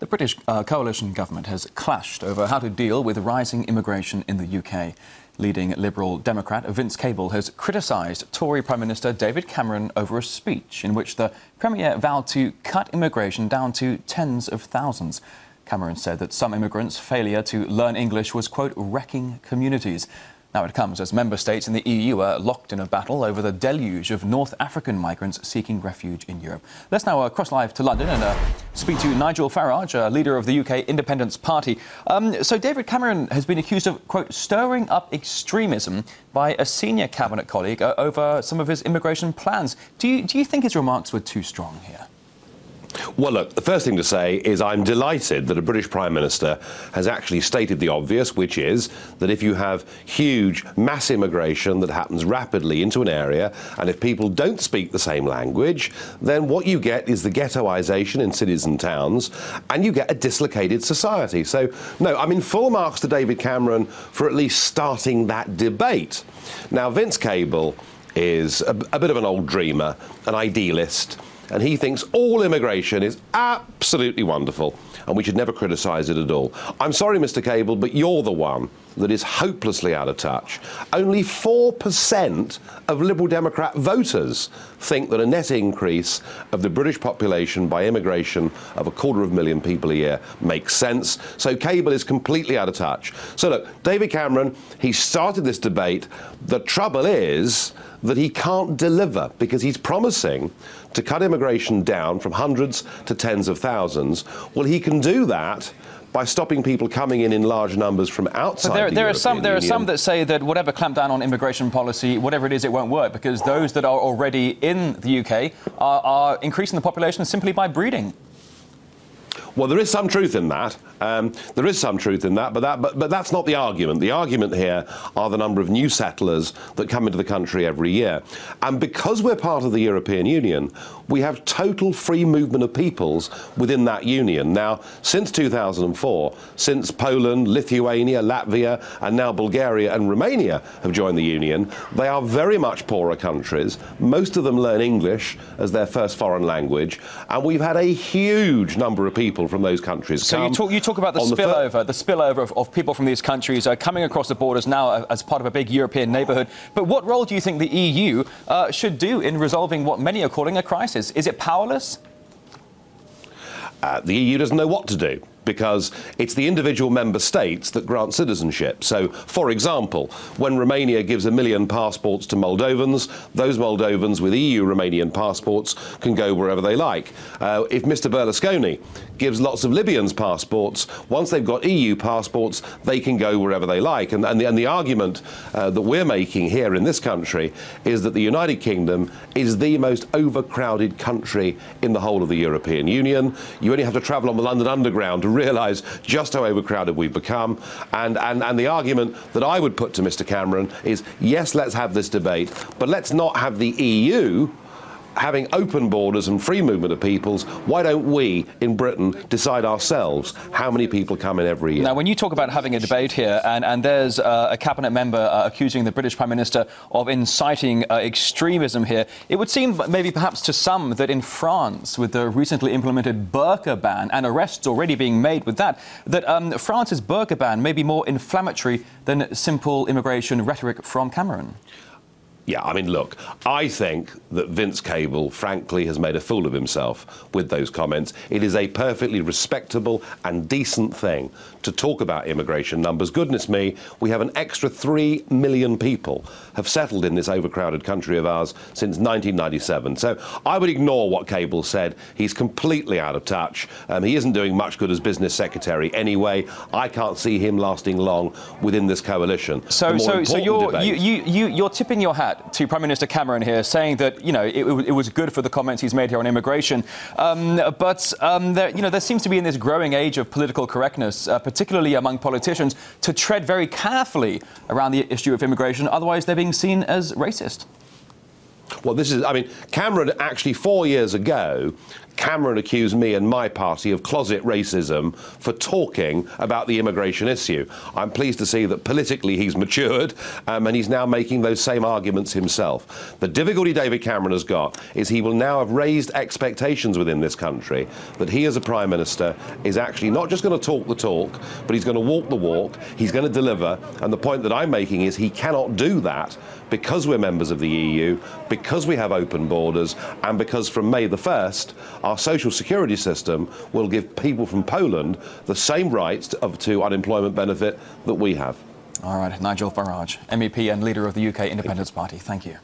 The British coalition government has clashed over how to deal with rising immigration in the UK. Leading Liberal Democrat Vince Cable has criticised Tory Prime Minister David Cameron over a speech in which the Premier vowed to cut immigration down to tens of thousands. Cameron said that some immigrants' failure to learn English was, quote, wrecking communities. Now it comes as member states in the EU are locked in a battle over the deluge of North African migrants seeking refuge in Europe. Let's now cross live to London and speak to Nigel Farage, leader of the UK Independence Party. So David Cameron has been accused of, quote, stirring up extremism by a senior cabinet colleague over some of his immigration plans. Do you think his remarks were too strong here? Well, look, the first thing to say is I'm delighted that a British Prime Minister has actually stated the obvious, which is that if you have huge mass immigration that happens rapidly into an area, and if people don't speak the same language, then what you get is the ghettoisation in cities and towns, and you get a dislocated society. So, no, I mean, full marks to David Cameron for at least starting that debate. Now, Vince Cable is a bit of an old dreamer, an idealist, and he thinks all immigration is absolutely wonderful and we should never criticise it at all. I'm sorry, Mr. Cable, but you're the one that is hopelessly out of touch. Only 4% of Liberal Democrat voters think that a net increase of the British population by immigration of 250,000 people a year makes sense. So Cable is completely out of touch. So look, David Cameron, he started this debate. The trouble is that he can't deliver because he's promising to cut immigration down from hundreds to tens of thousands. Well, he can do that by stopping people coming in large numbers from outside the European Union. There are some that say that whatever clampdown on immigration policy, whatever it is, it won't work because those that are already in the UK are increasing the population simply by breeding. Well, there is some truth in that. But that's not the argument. The argument here are the number of new settlers that come into the country every year. And because we're part of the European Union, we have total free movement of peoples within that union. Now, since 2004, since Poland, Lithuania, Latvia, and now Bulgaria and Romania have joined the union, they are very much poorer countries. Most of them learn English as their first foreign language, and we've had a huge number of people from those countries come. So you talk about the spillover of people from these countries coming across the borders now as part of a big European neighbourhood. But what role do you think the EU should do in resolving what many are calling a crisis? Is it powerless? The EU doesn't know what to do, because it's the individual member states that grant citizenship. So, for example, when Romania gives 1 million passports to Moldovans, those Moldovans with EU Romanian passports can go wherever they like. If Mr. Berlusconi gives lots of Libyans passports, once they've got EU passports, they can go wherever they like. And the argument that we're making here in this country is that the United Kingdom is the most overcrowded country in the whole of the European Union. You only have to travel on the London Underground to realise just how overcrowded we've become. And the argument that I would put to Mr. Cameron is, yes, let's have this debate, but let's not have the EU having open borders and free movement of peoples. Why don't we, in Britain, decide ourselves how many people come in every year? Now, when you talk about having a debate here, and there's a cabinet member accusing the British Prime Minister of inciting extremism here, it would seem maybe perhaps to some that in France, with the recently implemented burqa ban and arrests already being made with that France's burqa ban may be more inflammatory than simple immigration rhetoric from Cameron. Yeah, I mean, look, I think that Vince Cable, frankly, has made a fool of himself with those comments. It is a perfectly respectable and decent thing to talk about immigration numbers. Goodness me, we have an extra 3 million people have settled in this overcrowded country of ours since 1997. So I would ignore what Cable said. He's completely out of touch. He isn't doing much good as business secretary anyway. I can't see him lasting long within this coalition. So you're tipping your hat to Prime Minister Cameron here, saying that it was good for the comments he's made here on immigration, there seems to be in this growing age of political correctness, particularly among politicians, to tread very carefully around the issue of immigration. Otherwise, they're being seen as racist. Well, Cameron actually 4 years ago Cameron accused me and my party of closet racism for talking about the immigration issue. I'm pleased to see that politically he's matured and he's now making those same arguments himself. The difficulty David Cameron has got is he will now have raised expectations within this country that he as a Prime Minister is actually not just going to talk the talk, but he's going to walk the walk, he's going to deliver, and the point that I'm making is he cannot do that because we're members of the EU, because we have open borders, and because from May the 1st, our social security system will give people from Poland the same rights to unemployment benefit that we have. All right, Nigel Farage, MEP and leader of the UK Independence Party. Thank you.